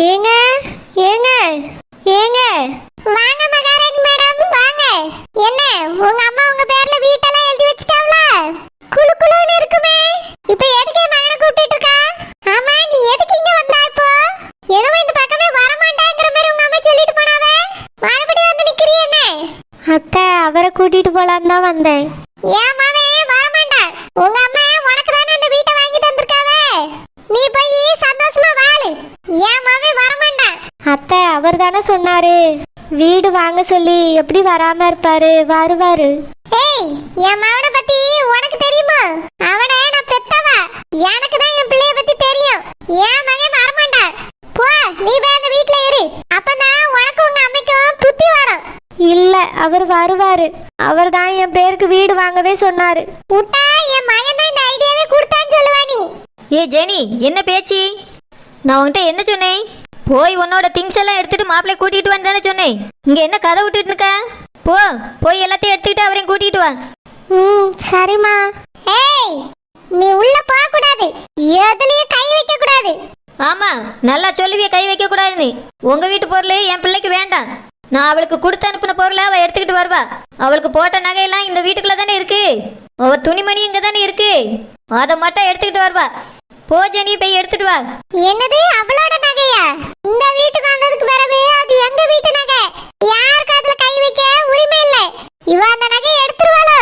ஏங்க ஏங்க ஏங்க வாங்க மகாராணி மேடம் வாங்க. என்ன உங்க அம்மா உங்க பேர்ல வீட்டெல்லாம் எழுதி வச்சிட்டாவல? குளு குளுன்னு இருக்குமே. இப்போ எதுக்கு மகனை கூப்பிட்டு இருக்கா? ஆமா நீ எதுக்கு இங்க வந்தா இப்போ? என்னமோ இந்த பக்கமே வர மாட்டாங்கற மாதிரி உங்க அம்மா சொல்லிட்டு போனாவே. மறுபடியும் வந்து நிக்கிறியே என்ன? அத்தை அவரை கூட்டிட்டு போலாம் தான் வந்தேன். ஏன் மாவே வர மாட்டா? உங்க அம்மா உனக்கு தானே அந்த வீட்டை வாங்கி தந்திருக்காவே. நீ போய் சந்தோஷமா வாழு. ஏன் மாவே வர மாட்டா? அத்தை அவர் தானே சொன்னாரு வீடு வாங்க சொல்லி, எப்படி வராம இருப்பாரு? வருவாரு. ஏய் என் மவனை பத்தி உனக்கு தெரியுமா? அவனை நான் பெத்தவ. எனக்கு தான் என் பிள்ளைய பத்தி தெரியும். என் மகன் வரமாட்டா. போ நீ போய் அந்த வீட்ல இரு. அப்பதான் உனக்கு உங்க அம்மைக்கும் புத்தி வரும். இல்ல அவர் வருவாரு. அவர் தான் என் பேருக்கு வீடு வாங்கவே சொன்னாரு. புட்டா என் மகன் தான் இந்த ஐடியாவே கொடுத்தான்னு சொல்லுவா நீ. ஏ ஜெனி, என்ன பேச்சு? நான் உன்கிட்ட என்ன சொன்னேன்? போய் உன்னோட திங்ஸ் எல்லாம் எடுத்துட்டு மாப்பிள்ளை கூட்டிட்டு வந்தானே சொன்னேன். இங்க என்ன கதை விட்டுட்டு இருக்க? போ போய் எல்லாத்தையும் எடுத்துக்கிட்டு அவரையும் கூட்டிட்டு வா. சரிம்மா. ஏய் நீ உள்ள போக கூடாது. எதுலயும் கை வைக்க கூடாது. ஆமா நல்லா சொல்லுவிய, கை வைக்க கூடாதுன்னு. உங்க வீட்டு பொருள் என் பிள்ளைக்கு வேண்டாம். நான் அவளுக்கு கொடுத்து அனுப்பின பொருளை அவ எடுத்துக்கிட்டு வருவா. அவளுக்கு போட்ட நகையெல்லாம் இந்த வீட்டுக்குள்ள தானே இருக்கு. அவ துணிமணி இங்க தானே இருக்கு. அதை மட்டும் எடுத்துக்கிட்டு வருவா. போ ஜெனி போய் எடுத்துட்டு வா. என்னது அவளோட நகையா? இந்த வீட்டுக்கு வந்ததுக்கு பிறகு அது எங்க வீட்டு நகை. யாருக்கு அதுல கை வைக்க உரிமை இல்ல. இவ அந்த நகையை எடுத்துருவாளோ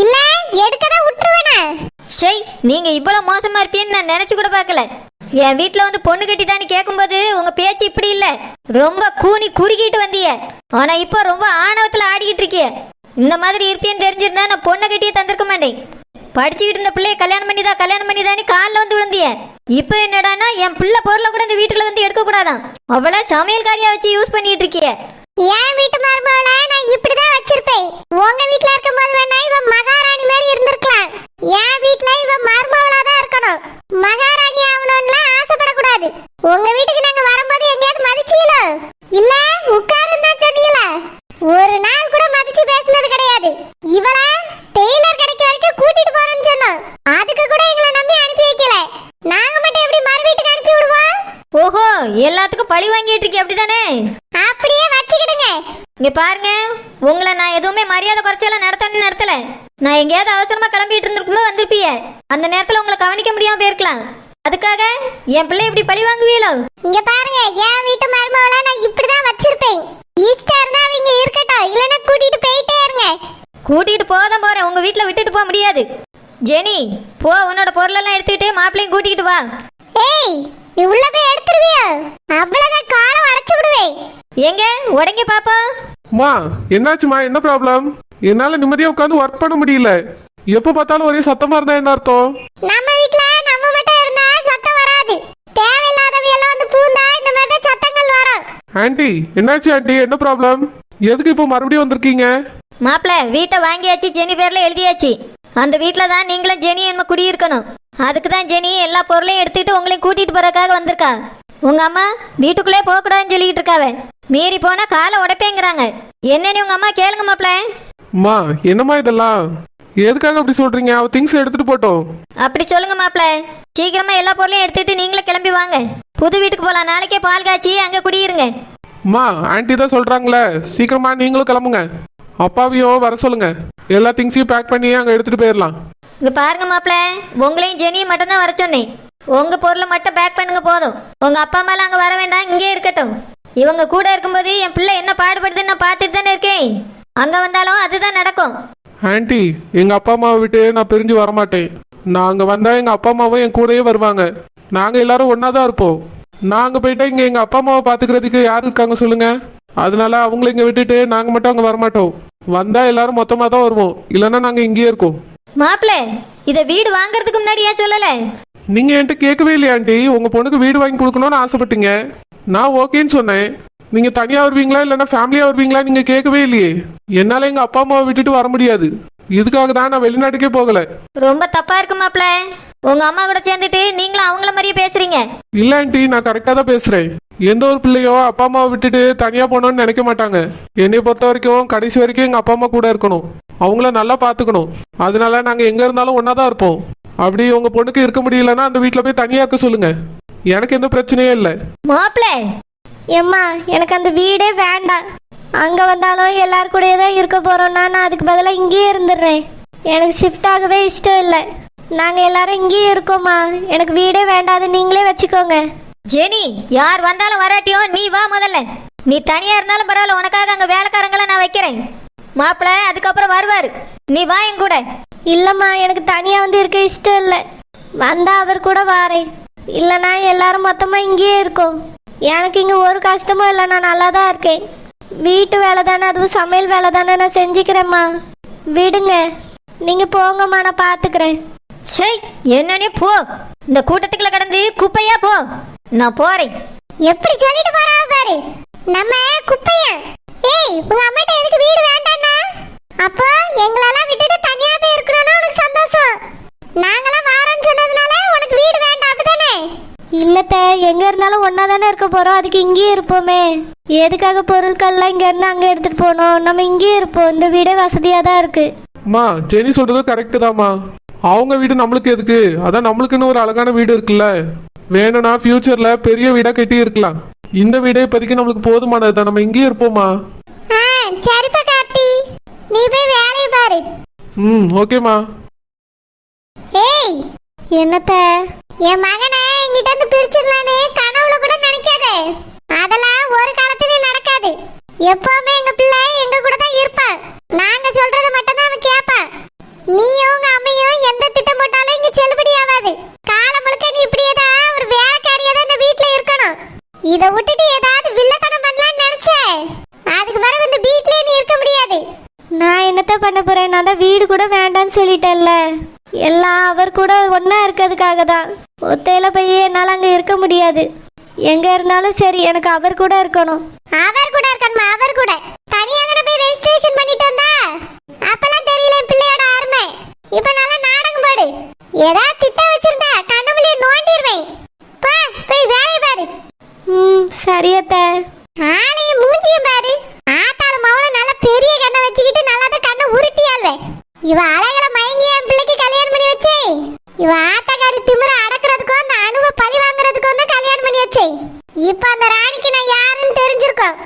இல்ல எடுக்கதான் விட்டுருவானா? சரி, நீங்க இவ்வளவு மோசமா இருப்பீன்னு நான் நினைச்சு கூட பார்க்கல. என் வீட்டுல வந்து பொண்ணு கட்டிதான்னு கேட்கும்போது உங்க பேச்சு இப்படி இல்ல. ரொம்ப கூனி குறுக்கிட்டு வந்தீங்க. ஆனா இப்போ ரொம்ப ஆணவத்துல ஆடிக்கிட்டு இருக்கிய. இந்த மாதிரி இருப்பேன்னு தெரிஞ்சிருந்தா நான் பொண்ணை கட்டியே தந்திருக்க மாட்டேன். படிச்சுக்கிட்டு இருந்த பிள்ளைய கல்யாணம் பண்ணிதான்னு காலில் வந்து விழுந்திய. இப்போ என்னடானா என் பிள்ளை பொருளை கூட இந்த வீட்டுக்குள்ள வந்து எடுக்க கூடாதான். அவளை சமையல்காரியா வச்சு யூஸ் பண்ணிட்டு இருக்கிய. என் வீட்டு மருமகளை நான் இப்படிதான் வச்சிருப்பேன். உங்க வீட்டுல இருக்கும்போது வேணா இவ மகாராணி மாதிரி இருந்திருக்கலாம். என் வீட்டுல இவ மருமகளா தான் இருக்கணும். மகாராணி ஆகணும்னு ஆசைப்படக்கூடாது. உங்க வீட்டுக்கு நாங்க வரும்போது எங்கேயாவது மதிச்சீங்களோ இல்ல உட்காருன்னு தான் சொன்னீங்களா? ஒரு நாள் கூட மதிச்சு பேசினது கிடையாது. இவள டெய்லர் கடைக்கு வரைக்கும் கூட்டிட்டு போறேன்னு சொன்னோம். அதுக்கு கூட எங்களை நம்பி அனுப்பி வைக்கல. நாங்க மட்டும் எப்படி மறு வீட்டுக்கு அனுப்பி விடுவோம்? ஓஹோ, எல்லாத்துக்கும் பழி வாங்கிட்டு இருக்கீ அப்படிதானே? அப்படியே வச்சுக்கிடுங்க. இங்க பாருங்க, உங்களை நான் எதுவுமே மரியாதை குறைச்செல்லாம் நடத்தணும்னு நடத்தல. நான் எங்கேயாவது அவசரமா கிளம்பிட்டு இருந்திருக்கும்போது வந்திருப்பிய. அந்த நேரத்துல உங்களை கவனிக்க முடியாம போயிருக்கலாம். அதுக்காக என் பிள்ளை இப்படி பழி வாங்குவீங்களோ? இங்க பாருங்க, என் வீட்டு மருமகளை நான் இப்படிதான் வச்சிருப்பேன். ஈஸ்டர் இருந்தா அவங்க இருக்கட்டும், இல்லைன்னா கூட்டிட்டு போயிட்டே இருங்க. கூட்டிட்டு போதான் போறேன், உங்க வீட்டுல விட்டுட்டு போக முடியாது. ஜெனி போ, உன்னோட பொருளெல்லாம் எடுத்துக்கிட்டு மாப்பிள்ளையும் கூட்டிக்கிட்டு வா. ஏய் நீ உள்ள போய் எடுத்துருவியா? அவ்வளவுதான் காலம் அடைச்சு விடுவேன். எங்க உடங்க பாப்பா. மா என்னாச்சுமா? என்ன ப்ராப்ளம்? என்னால நிம்மதியா உட்காந்து ஒர்க் பண்ண முடியல. எப்ப பார்த்தாலும் ஒரே சத்தமா இருந்தா என்ன அர்த்தம்? நம்ம வீட்ல நம்ம மட்டும் இருந்தா சத்தம் வராது. தேவையில்லாதவை எல்லாம் வந்து பூந்தா இந்த மாதிரி சத்தங்கள் வரும். ஆண்டி என்னாச்சு ஆண்டி? என்ன ப்ராப்ளம்? எதுக்கு இப்போ மறுபடியும் வந்திருக்கீங்க? மாப்பிள்ள வீட்டை வாங்கியாச்சு, ஜெனி பேர்ல எழுதியாச்சு. அந்த வீட்டில் தான் நீங்களும் ஜெனி என்ன குடியிருக்கணும். அதுக்கு தான் ஜெனி எல்லா பொருளையும் எடுத்துக்கிட்டு உங்களையும் கூட்டிட்டு போறதுக்காக வந்திருக்கா. உங்க அம்மா வீட்டுக்குள்ளே போகக்கூடாதுன்னு சொல்லிட்டு இருக்காவ. மீறி போனா காலை உடைப்பேங்கிறாங்க. என்னன்னு உங்க அம்மா கேளுங்க மாப்பிள்ள. அம்மா என்னம்மா இதெல்லாம்? எதுக்காக அப்படி சொல்றீங்க? அவ திங்ஸ் எடுத்துட்டு போட்டோம். அப்படி சொல்லுங்க மாப்பிள்ள. சீக்கிரமா எல்லா பொருளையும் எடுத்துட்டு நீங்களும் கிளம்பி வாங்க. புது வீட்டுக்கு போலாம். நாளைக்கே பால் காய்ச்சி அங்க குடியிருங்க. அம்மா ஆண்டி தான் சொல்றாங்களே, சீக்கிரமா நீங்களும் கிளம்புங்க. அப்பாவையும் வர சொல்லுங்க. எல்லா திங்ஸையும் பேக் பண்ணி அங்க எடுத்துட்டு போயிடலாம். இங்க பாருங்க மாப்பிள்ள, உங்களையும் ஜெனியும் மட்டும் தான் வர சொன்னேன். உங்க பொருளை மட்டும் பேக் பண்ணுங்க போதும். உங்க அப்பா அம்மாலாம் அங்க வர வேண்டாம், இங்கே இருக்கட்டும். இவங்க கூட இருக்கும்போது என் பிள்ளை என்ன பாடுபடுதுன்னு நான் பார்த்துட்டு தானே இருக்கேன். அங்க வந்தாலும் அதுதான் நடக்கும். ஆண்டி எங்க அப்பா அம்மாவை விட்டு நான் பிரிஞ்சு வரமாட்டேன். நான் அங்க வந்தா எங்க அப்பா அம்மாவும் என் கூடயே வருவாங்க. நாங்க எல்லாரும் ஒன்னாதான் இருப்போம். நாங்க போயிட்டா இங்க எங்க அப்பா அம்மாவை பாத்துக்கிறதுக்கு யாரு இருக்காங்க சொல்லுங்க? அதனால அவங்கள இங்க விட்டுட்டு நாங்க மட்டும் அங்க வரமாட்டோம். வந்தா எல்லாரும் மொத்தமா தான் வருவோம். இல்லைன்னா நாங்க இங்கேயே இருக்கோம். மாப்பிள்ள இத வீடு வாங்குறதுக்கு முன்னாடி ஏன் சொல்லல? நீங்க என்கிட்ட கேட்கவே இல்லையா ஆண்டி? உங்க பொண்ணுக்கு வீடு வாங்கி கொடுக்கணும்னு ஆசைப்பட்டீங்க. நான் ஓகேன்னு சொன்னேன். நீங்க தனியா வருவீங்களா இல்லைன்னா ஃபேமிலியா வருவீங்களா நீங்க கேட்கவே இல்லையே. என்னால எங்க அப்பா அம்மாவை விட்டுட்டு வர முடியாது. இதுக்காக தான் நான் வெளிநாட்டுக்கே போகல. ரொம்ப தப்பா இருக்கு மாப்பிள்ள. உங்க அம்மா கூட சேர்ந்துட்டு நீங்களும் அவங்கள மாதிரியே பேசுறீங்க. இல்ல ஆண்டி, நான் கரெக்டா தான் பேசுறேன். எந்த ஒரு பிள்ளையோ அப்பா அம்மாவை விட்டுட்டு தனியா போகணும்னு நினைக்க மாட்டாங்க. என்னை பொறுத்த வரைக்கும் கடைசி வரைக்கும் எங்க அப்பா அம்மா கூட இருக்கணும். அவங்கள நல்லா பாத்துக்கணும். அதனால நாங்க எங்க இருந்தாலும் ஒன்னாதான் இருப்போம். அப்படி உங்க பொண்ணுக்கு இருக்க முடியலன்னா அந்த வீட்டுல போய் தனியா இருக்க சொல்லுங்க. எனக்கு எந்த பிரச்சனையும் இல்லை. மாப்பிள்ள ஏம்மா எனக்கு அந்த வீடே வேண்டாம். அங்கே வந்தாலும் எல்லார் கூடயே தான் இருக்க போகிறோம்னா நான் அதுக்கு பதிலாக இங்கேயே இருந்துடுறேன். எனக்கு ஷிஃப்ட் ஆகவே இஷ்டம் இல்லை. நாங்கள் எல்லாரும் இங்கேயே இருக்கோம்மா. எனக்கு வீடே வேண்டாது, நீங்களே வச்சுக்கோங்க. ஜெனி, யார் வந்தாலும் வராட்டியும் நீ வா முதல்ல. நீ தனியா இருந்தாலும் பரவாயில்ல, உனக்காக அங்க வேலைக்காரங்களை நான் வைக்கிறேன். மாப்பிள்ள அதுக்கப்புறம் வருவாரு, நீ வா என் கூட. இல்லைம்மா எனக்கு தனியாக வந்து இருக்க இஷ்டம் இல்லை. வந்தால் அவர் கூட வாரேன். இல்லைனா எல்லாரும் மொத்தமாக இங்கேயே இருக்கோம். எனக்கு இங்கே ஒரு கஷ்டமும் இல்லை, நான் நல்லா தான் இருக்கேன். வீட்டு வேலை தானே, அதுவும் சமையல் வேலை தானே, நான் செஞ்சுக்கிறேம்மா. விடுங்க, நீங்கள் போங்கம்மா, நான் பார்த்துக்கிறேன். சே, என்னன்னே போ. இந்த கூட்டத்துக்குள்ள கடந்து குப்பையா போ. நான் போறேன். எப்படி சொல்லிட்டு போறா பாரு, நம்ம குப்பையா? ஏய், உங்க அம்மாட்ட எதுக்கு வீடு வேண்டாம்னா? அப்போ எங்களெல்லாம் விட்டுட்டு தனியா போய் இருக்கணும்னா உனக்கு சந்தோஷம். நாங்களாம் வாரேன்னு சொன்னதுனால உனக்கு வீடு வேண்டாம் அப்படிதானே? இல்லத்த, எங்க இருந்தாலும் ஒன்னா தானே இருக்க போறோம். அதுக்கு இங்கேயே இருப்போமே. எதுக்காக பொருட்கள்லாம் இங்க இருந்து அங்க எடுத்துட்டு போனோம்? நம்ம இங்கேயே இருப்போம். இந்த வீடே வசதியா தான் இருக்கு. அம்மா, ஜெனி சொல்றது கரெக்டு தாம்மா. அவங்க வீடு நம்மளுக்கு எதுக்கு? அதான் நம்மளுக்குன்னு ஒரு அழகான வீடு இருக்குல்ல. வேணும்னா ஃபியூச்சர்ல பெரிய வீடா கட்டி இருக்கலாம். இந்த வீடே இப்போதைக்கு நம்மளுக்கு போதுமானது தான். நம்ம இங்கேயே இருப்போம்மா. சரிப்பா கார்த்தி, நீ போய் வேலையை பாரு. ஓகேம்மா. ஏய், என்னத்த என் மகனை என்கிட்ட இருந்து பிரிச்சிடலான்னு கனவுல கூட நினைக்காதே. அதெல்லாம் ஒரு காலத்திலயும் நடக்காது. எப்பவுமே எங்க பிள்ளை எங்க கூட தான் இருப்பான். நாங்க சொல்றத மட்டும் தான் அவன் கேட்பான். நீயும் உங்க அம்மையும் எந்த திட்டம் போட்டாலும் இங்க செல்லுபடி ஆகாது. காலம் முழுக்க நீ இப்படியே தான் ஒரு வேலைக்காரியா தான் இந்த வீட்டுல இருக்கணும். இதை விட்டுட்டு ஏதாவது வில்லத்தனம் பண்ணலாம்னு நினைச்சே, அதுக்கு பிறகு இந்த வீட்லயே நீ இருக்க முடியாது. நான் என்னத்த பண்ண போறேன்? நான் தான் வீடு கூட வேண்டான்னு சொல்லிட்டேன்ல. எல்லாம் அவர் கூட ஒன்னா இருக்கிறதுக்காக தான். ஒத்தையில போய் என்னால் அங்கே இருக்க முடியாது. எங்க இருந்தாலும் சரி, எனக்கு அவர் கூட இருக்கணும். அவர் கூட இருக்கணுமா? அவர் கூட தனியாக போய் ரெஜிஸ்ட்ரேஷன் பண்ணிட்டு வந்தா அப்பெல்லாம் தெரியல என் பிள்ளையோட அருமை. இப்ப நல்லா நாடகம் போடு. ஏதாவது திட்டம் வச்சிருந்தா கண்ணுமலையை நோண்டிடுவேன். போய் வேலை பாரு. சரியத்த. ஆளையும் மூஞ்சியும் பாரு. ஆத்தாலும் மவளும் நல்ல பெரிய கண்ணை வச்சுக்கிட்டு நல்லா தான் கண்ணை உருட்டியாள்வே. இவ அழகல மயங்கி என் பிள்ளைக்கு கல்யாணம் பண்ணி வச்சே. இவ ஆட்டக்காரி திமிர அடக்குறதுக்கும் அந்த அணுவை பழி வாங்குறதுக்கும் தான் கல்யாணம் பண்ணி வச்சே. இப்ப அந்த ராணிக்கு நான் யாருன்னு தெரிஞ்சிருக்கோம்.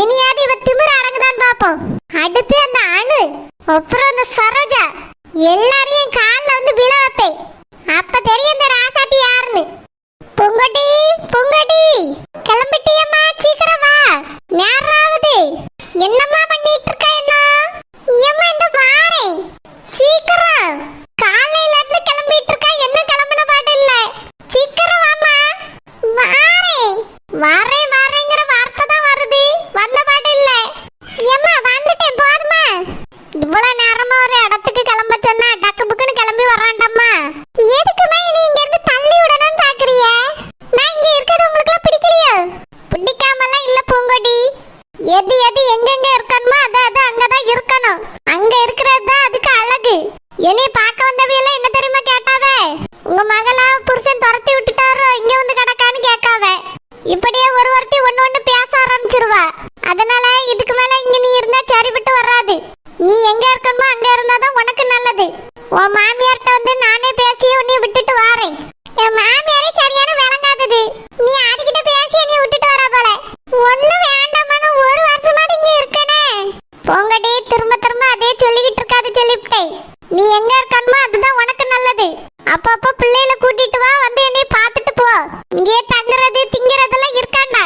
இனியாவது இவ திமிர அடங்குதான் பாப்போம். அடுத்து அந்த அணு, அப்புறம் அந்த சரோஜா, எல்லாரையும் காலில் வந்து விழ வைப்பேன். அப்ப தெரியும் இந்த ராசாத்தி யாருன்னு. பொங்கட்டி பொங்கட்டி, கிளம்பிட்டியம்மா, சீக்கிரம் வா, நேரம் ஆகுது. என்னம்மா பண்ணிட்டு இருக்க? என்ன ஏம்மா இந்த வாரேன், சீக்கிரம். காலையில இருந்து கிளம்பிட்டு இருக்கா, என்ன கிளம்பின பாட்டு இல்ல. சீக்கிரம் வாமா. வாரேன் வாரேன் வாரேங்கிற வார்த்தை தான் வருது, வந்த பாட்டு இல்ல. ஏம்மா வந்துட்டேன், போதுமா? இவ்வளவு நேரமா ஒரு இடத்துக்கு கிளம்ப சொன்னா டக்கு புக்குன்னு கிளம்பி வரான்டம்மா. எதுக்குமா நீ இங்க இருந்து தள்ளி விடணும்னு பாக்குறிய? நான் இங்க இருக்கிறது உங்களுக்கு பிடிக்கலையோ? பிடிக்காமலாம் இல்ல பூங்கொடி. எது எது எங்கெங்க இருக்கணுமோ அது அது அங்கதான் இருக்கணும். அங்க இருக்கிறது தான் அதுக்கு அழகு. என்னை பார்க்க வந்தவையெல்லாம் என்ன தெரியுமா கேட்டாவே? உங்க மகளா புருஷன் துரத்தி விட்டுட்டாரோ, இங்க வந்து கிடக்கான்னு கேட்காவே. இப்படியே ஒரு ஒருத்தி ஒண்ணு பேச ஆரம்பிச்சிருவா. அதனால இதுக்கு மேல இங்க நீ இருந்தா சரிபட்டு வராது. நீ எங்க இருக்கணுமோ அங்க இருந்தாதான் உனக்கு நல்லது. உன் மாமியார்ட்ட வந்து நானே பேசி உன்னை விட்டுட்டு வாரேன். என் மாமியாரே சரியான விளங்காதது. நீ அதுகிட்ட பேசி என்னை விட்டுட்டு வர போல. ஒண்ணு வேண்டாமான ஒரு வருஷமா இங்க இருக்கனே. போங்கடி, திரும்ப திரும்ப அதே சொல்லிக்கிட்டு இருக்காது சொல்லிவிட்டேன். நீ எங்க இருக்கணுமோ அதுதான் உனக்கு நல்லது. அப்பப்போ பிள்ளைகளை கூட்டிட்டு வா, வந்து என்னை பார்த்துட்டு போ. இங்கே தங்குறது திங்கிறதெல்லாம் இருக்காண்டா.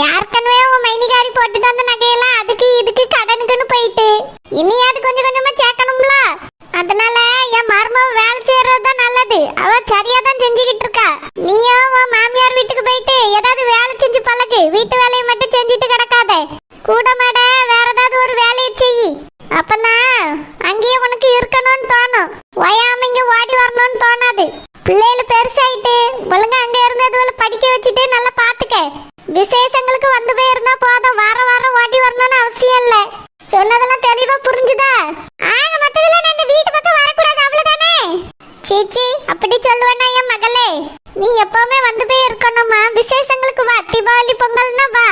யாருக்கனவே உன் மைனிகாரி போட்டுட்டு வந்த நகையெல்லாம் அதுக்கு இதுக்கு கடனுக்குன்னு போயிட்டு இனியாவது கொஞ்சம் கொஞ்சமா சேர்க்கணும்ல. அதனால என் மருமவ வேலை செய்யறது தான் நல்லது. அவ சரியா தான் செஞ்சுக்கிட்டு இருக்கா. நீயும் உன் மாமியார் வீட்டுக்கு போயிட்டு ஏதாவது வேலை செஞ்சு பழகு. வீட்டு வேலையை மட்டும் செஞ்சுட்டு கிடக்காத. கூட மாட வேற ஏதாவது ஒரு வேலையை செய். அப்பதான் அங்கேயே உனக்கு இருக்கணும்னு தோணும். ஓயாம இங்க ஓடி வரணும்னு தோணாது. பிள்ளைகள் பெருசாயிட்டு ஒழுங்கா அங்க இருந்ததுல படிக்க வச்சுட்டு நல்லா பாத்துக்க. விசேஷங்களுக்கு வந்து போயிருந்தா போதும். வாரம் வாரம் ஓடி வரணும்னு அவசியம் இல்ல. சொன்னதெல்லாம் தெளிவா புரிஞ்சுதா? ஆக மொத்தத்துல நான் இந்த வீட்டு பக்கம் வரக்கூடாது அவ்வளவுதானே? சீச்சி, அப்படி சொல்லுவேனா என் மகளே? நீ எப்பவுமே வந்து போய் இருக்கணுமா? விசேஷங்களுக்கு வா. தீபாவளி பொங்கல்னா வா.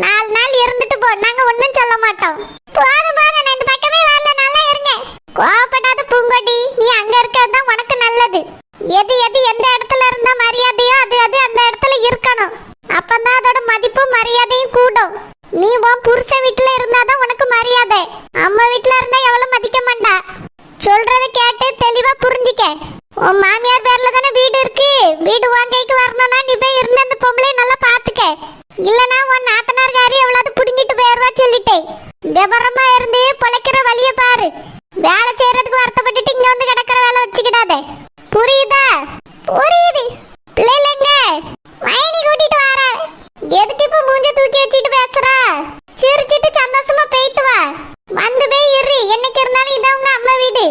4 நாள் இருந்துட்டு போ. நாங்க ஒண்ணும் சொல்ல மாட்டோம். போதும் போதும், நான் இந்த பக்கமே வரல. நல்லா இருங்க. கோவப்படாத பூங்கொடி. நீ அங்க இருக்கிறது தான் உனக்கு நல்லது. எது எது எந்த இடத்துல இருந்தா மரியாதையோ அது அது அந்த இடத்துல இருக்கணும். அப்பதான் அதோட மதிப்பும் மரியாதையும் கூடும். நீ உன் புருஷ வீட்டுல இருந்தாதான் உனக்கு மரியாதை. அம்மா வீட்டுல இருந்தா எவ்வளவு மதிக்க மாட்டா. சொல்றத கேட்டு தெளிவா புரிஞ்சிக்க. உன் மாமியார் பேர்ல தானே வீடு இருக்கு. வீடு உன் கைக்கு வரணும்னா நீ போய் இருந்த அந்த பொம்பளை நல்லா பாத்துக்க. இல்லனா உன் நாத்தனார்காரி எவ்வளவு புடுங்கிட்டு போயிருவா சொல்லிட்டேன். விவரமா இருந்து பொழைக்கிற வழிய பாரு. வேலை செய்யறதுக்கு வருத்தப்பட்டுட்டு இங்க வந்து கிடக்கிற வேலை வச்சுக்கிடாத. புரியுதா? புரியுது. பிள்ளைங்க மைனி கூட்டிட்டு வர. எதுக்கு இப்ப மூஞ்ச தூக்கி வச்சிட்டு பேசுற? சிரிச்சிட்டு சந்தோஷமா போயிட்டு வா. வந்து போய் இரு. என்னைக்கு இருந்தாலும் இதான் உங்க அம்மா வீடு.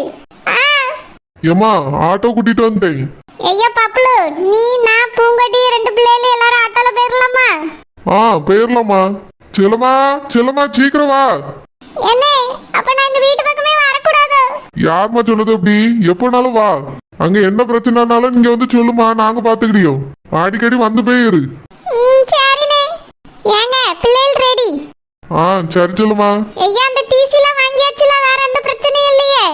ஏம்மா ஆட்டோ கூட்டிட்டு வந்துட்டேன். ஐயா பப்ளு, நீ நான் பூங்கொடி 2 பிள்ளைகள் எல்லாரும் ஆட்டோல போயிடலாமா? போயிடலாமா. செல்லம்மா செல்லம்மா சீக்கிரம் வா. என்ன அப்ப நான் இந்த வீட்டு பக்கமே வரக்கூடாது? யாரும்மா சொன்னது அப்படி? எப்போனாலும் வா. அங்க என்ன பிரச்சனைனாலும் நீங்க வந்து சொல்லுமா, நாங்க பாத்துக்கிறியோம். அடிக்கடி வந்து போயிரு. சரிண்ணே. ஏங்க பிள்ளைகள் ரெடி? சரி சொல்லுமா. ஐயா அந்த டிசிலாம் வாங்கியாச்சுல? வேற எந்த பிரச்சனையும் இல்லையே?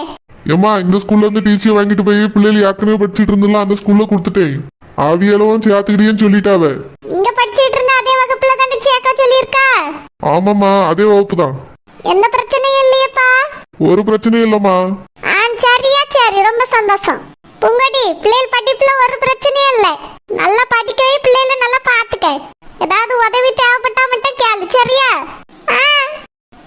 ஏம்மா இந்த ஸ்கூல்ல இருந்து டிசியை வாங்கிட்டு போய் பிள்ளைகள் ஏற்கனவே படிச்சுட்டு இருந்தோம்ல அந்த ஸ்கூல்ல கொடுத்துட்டேன். அவியலும் சேர்த்துக்கிட்டேன்னு சொல்லிட்டாவ. இங்க படிச்சிட்டு இருந்த அதே வகுப்புல தானே சேர்க்க சொல்லியிருக்கா? ஆமாம்மா அதே வகுப்பு தான். எந்த பிரச்சனையும் இல்லையப்பா? ஒரு பிரச்சனையும் இல்லம்மா. சரியா சரி, ரொம்ப சந்தோஷம். பூங்கொடி, பிள்ளைகள் படிப்புல ஒரு பிரச்சனையும் இல்லை. நல்லா படிக்கவே பிள்ளைகளை நல்லா பாத்துக்க. ஏதாவது உதவி தேவைப்பட்டா மட்டும் கேளு, சரியா?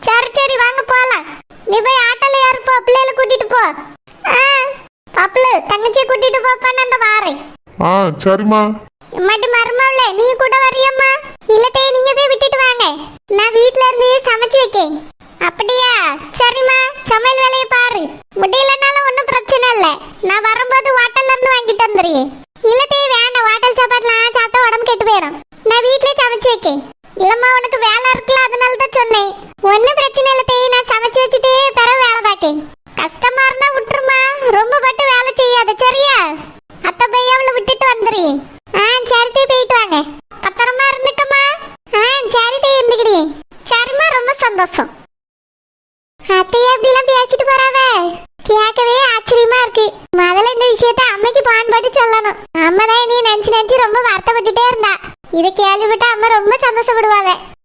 சரி சரி, வாங்க போலாம். நீ போய் ஆட்டோல ஏறு போ. பிள்ளைகளை கூட்டிட்டு போ. பப்ளு, தங்கச்சியை கூட்டிட்டு போப்பா. நான் அந்த வாரேன். சரிம்மா. இம்மாட்டி மருமவளே, நீ கூட வரியாம்மா? இல்லட்டே, நீங்க போய் விட்டுட்டு வாங்க. நான் வீட்ல இருந்து சமைச்சு வைக்கேன். அப்படியா? சரிம்மா, சமையல் வேலையை பாரு. முடியலனாலும் ஒன்றும் பிரச்சனை இல்லை. நான் வரும்போது ஹோட்டல்ல இருந்து வாங்கிட்டு வந்துடுறேன். இல்லட்டே வேண்டாம், ஹோட்டல் சாப்பாடுலாம் சாப்பிட்டா உடம்பு கெட்டு போயிடும். நான் வீட்லயே சமைச்சு வைக்கேன். இல்லம்மா உனக்கு வேலை இருக்குல்ல, அதனால தான் சொன்னேன். ஒன்றும் பிரச்சனை இல்லை தேய், நான் சமைச்சு வச்சுட்டு பிறகு வேலை பார்க்கேன். கஷ்டமா இருந்தா விட்டுருமா, ரொம்ப பட்டு வேலை செய்யாத, சரியா? அத்தை பையன் அவளை விட்டுட்டு வந்துடுறேன். சரி போயிட்டு வாங்க. பத்திரமா